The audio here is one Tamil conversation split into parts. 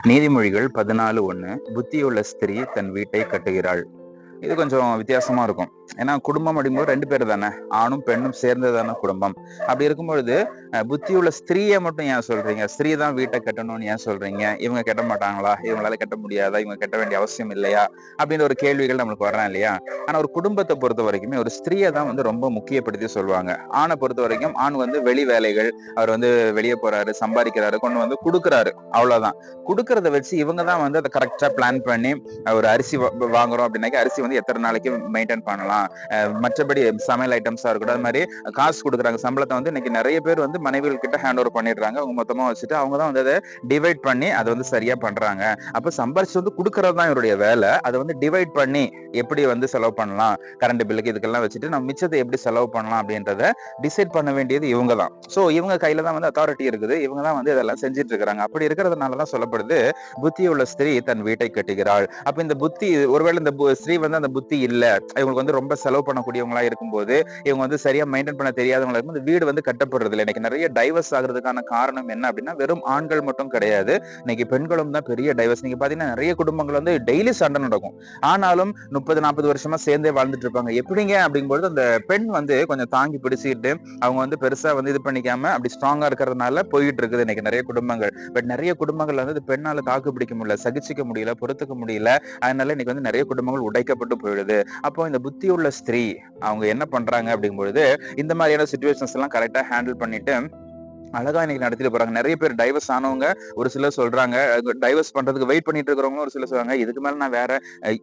நீதிமொழிகள் 14:1 புத்தியுள்ள ஸ்திரீ தன் வீட்டை கட்டுகிறாள். இது கொஞ்சம் வித்தியாசமா இருக்கும். ஏன்னா குடும்பம் அப்படிங்கும்போது 2 பேர் தானே. ஆணும், பெண்ணும் சேர்ந்தது தானே குடும்பம். அப்படி இருக்கும்பொழுது, புத்தியுள்ள ஸ்திரீய மட்டும் ஏன் சொல்றீங்க? ஸ்திரீ தான் வீட்ட கட்டணும்னு ஏன் சொல்றீங்க? இவங்க கட்ட மாட்டாங்களா? இவங்களால கட்ட முடியாதா? இவங்க கட்ட வேண்டிய அவசியம் இல்லையா? அப்படின்னு ஒரு கேள்விகள் நம்மளுக்கு வரலாம் இல்லையா? ஆனா ஒரு குடும்பத்த பொறுத்தவரைக்குமே ஒரு ஸ்திரீய தான் வந்து ரொம்ப முக்கியப்படுத்தி சொல்லுவாங்க. ஆண பொறுத்தவரைக்கும் ஆண் வந்து வெளி வேலைகள், அவர் வந்து வெளிய போறாரு, சம்பாதிக்கிறாரு, கொண்டு வந்து குடுக்குறாரு. அவ்வளவுதான். குடுக்கறத வச்சு இவங்க தான் வந்து அத கரெக்ட்டா பிளான் பண்ணி, ஒரு அரிசி வாங்குறோம் அப்படின்னாக்க, அரிசி வந்து எத்தன நாளைக்கு மெயின்டெயின் பண்ணலாம். மற்றபடி சமையல் ஐட்டம்ஸா இருக்கட்டும், அது மாரி காசு குடுக்குறாங்க. சம்பளத்த வந்து இன்னைக்கு நெறைய பேர் வந்து மனைவிகள் கிட்ட ஹேண்ட் ஓவர் பண்ணிடுறாங்க. அவங்க மொத்தமா வச்சுட்டு, அவங்க தான் வந்து அத டிவைட் பண்ணி அத வந்து சரியா பண்றாங்க. அப்ப சம்பாரிச்சு வந்து குடுக்குறது தான் இவருடைய வேல. அத வந்து டிவைட் பண்ணி எப்படி வந்து செலவு பண்ணலாம்? கரண்ட் பில்லுக்கு இதுக்கெல்லாம் வச்சுட்டு நம்ம மிச்சத்த எப்படி செலவு பண்ணலாம் அப்படின்றத டிசைட் பண்ண வேண்டியது இவங்க தான். சோ இவங்க கையில தான் வந்து அத்தாரிட்டி இருக்குது. இவங்க தான் வந்து இதெல்லாம் செஞ்சுட்டு இருக்காங்க. அப்படி இருக்கிறதுனால தான் சொல்லப்படுது, புத்தியுள்ள ஸ்திரீ தன் வீட்டை கட்டுகிறாள். அப்ப இந்த புத்தி ஒருவேளை இந்த ஸ்திரீ வந்து அந்த புத்தி இல்ல. இவங்களுக்கு வந்து ரொம்ப செலவு பண்ணக்கூடியவங்களா இருக்கும்போது, இவங்க வந்து சரியா மெயின்டெயின் பண்ண தெரியாதவங்களா இருக்கும்போது, வீடு வந்து கட்டப்படுறது இல்ல. இன்னைக்கு நெறைய டைவர்ஸ் ஆகுறதுக்கான காரணம் என்ன அப்படின்னா, வெறும் ஆண்கள் மட்டும் கிடையாது. இன்னைக்கு பெண்களும் தான் பெரிய டைவர்ஸ். நீங்க பாத்தீங்கன்னா நெறைய குடும்பங்கள் வந்து டெய்லி சண்டை நடக்கும். ஆனாலும் 30, 40 வருஷமா சேர்ந்தே வாழ்ந்துட்டு இருப்பாங்க. எப்படிங்க அப்படிங்கும்போது அந்த பெண் வந்து கொஞ்சம் தாங்கி பிடிச்சுக்கிட்டு, அவங்க வந்து பெருசா வந்து இது பண்ணிக்காம அப்படி ஸ்ட்ராங்கா இருக்கிறதுனால போயிட்டு இருக்குது இன்னைக்கு நெறைய குடும்பங்கள். பட் நெறைய குடும்பங்கள்ல வந்து பெண்ணால தாக்கு பிடிக்க முடியல, சகிச்சுக்க முடியல, பொறுத்துக்க முடியல. அதனால இன்னைக்கு வந்து நெறைய குடும்பங்கள் உடைக்கப்பட்டு போயிடுது. அப்போ இந்த புத்தியுள்ள ஸ்திரீ அவங்க என்ன பண்றாங்க அப்படிங்கும்பொழுது, இந்த மாதிரியான சிச்சுவேஷன்ஸ் எல்லாம் கரெக்ட்டா ஹேண்டில் பண்ணிட்டு அழகா இன்னைக்கு நடத்திட்டு போறாங்க. நெறைய பேர் டைவர்ஸ் ஆனவங்க ஒரு சிலர் சொல்றாங்க. டைவர்ஸ் பண்றதுக்கு வெயிட் பண்ணிட்டு இருக்கிறவங்க ஒரு சிலர் சொல்றாங்க. இதுக்கு மேல நான் வேற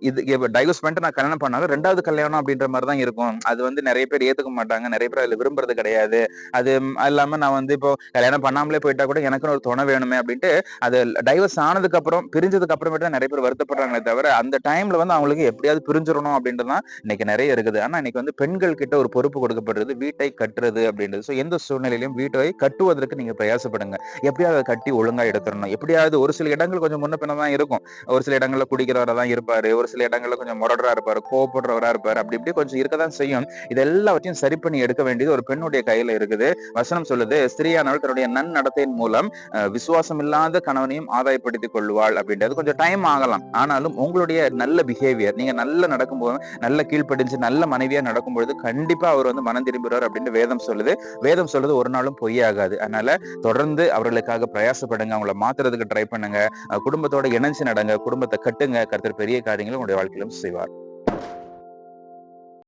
இது டைவர்ஸ் பண்ணிட்டு நான் கல்யாணம் பண்ணாலும் 2வது கல்யாணம் அப்படின்ற மாரி தான் இருக்கும். அது வந்து நெறைய பேர் ஏத்துக்க மாட்டாங்க. நெறைய பேர் அதுல விரும்புறது கிடையாது. அது இல்லாம நான் வந்து இப்போ கல்யாணம் பண்ணாமலே போயிட்டா கூட எனக்குன்னு ஒரு துணை வேணுமே அப்படின்ட்டு, அது டைவர்ஸ் ஆனதுக்கு அப்புறம் பிரிஞ்சதுக்கு அப்புறமேட்டு தான் நெறைய பேர் வருத்தப்படுறாங்களே தவிர, அந்த டைம்ல வந்து அவங்களுக்கு எப்படியாவது பிரிஞ்சிரணும் அப்படின்றது தான் இன்னைக்கு நெறைய இருக்குது. ஆனா இன்னைக்கு வந்து பெண்கள் கிட்ட ஒரு பொறுப்பு கொடுக்கப்படுறது வீட்டை கட்டுறது அப்படின்றது. சோ எந்த சூழ்நிலையிலும் வீட்டை கட்டுவதற்கு நீங்க பிரயாசப்படுங்க. எப்படியாவது அத கட்டி ஒழுங்கா எடுத்துறணும். எப்படியாவது ஒரு சில இடங்கள் கொஞ்சம் முன்ன பின்ன தான் இருக்கும். ஒரு சில இடங்கள்ல குடிக்கிறவரா தான் இருப்பாரு. ஒரு சில இடங்கள்ல கொஞ்சம் முரடரா இருப்பாரு. கோவப்படுறவரா இருப்பாரு. அப்படி இப்படி கொஞ்சம் இருக்கத்தான் செய்யும். இது எல்லாவற்றையும் சரி பண்ணி எடுக்க வேண்டியது ஒரு பெண்ணுடைய கையில இருக்குது. வசனம் சொல்லுது, ஸ்திரீயானவள் தன்னுடைய நன்னடத்தையின் மூலம் விசுவாசம் இல்லாத கணவனையும் ஆதாயப்படுத்திக் கொள்வாள் அப்படின்றது. கொஞ்சம் டைம் ஆகலாம். ஆனாலும் உங்களுடைய நல்ல பிஹேவியர், நீங்க நல்ல நடக்கும்போது, நல்ல கீழ்ப்படிஞ்சு நல்ல மனைவியா நடக்கும்பொழுது கண்டிப்பா அவர் வந்து மனம் திரும்புறார் அப்படின்னு வேதம் சொல்லுது. வேதம் சொல்லுது ஒரு நாளும் பொய்யாகாது. அதனால தொடர்ந்து அவர்களுக்காக பிரயாசப்படுங்க. அவங்கள மாத்துறதுக்கு ட்ரை பண்ணுங்க. குடும்பத்தோட இணைஞ்சு நடங்க. குடும்பத்த கட்டுங்க. கர்த்தர் பெரிய காரியங்களை உங்களுடைய வாழ்க்கையிலும் செய்வார்.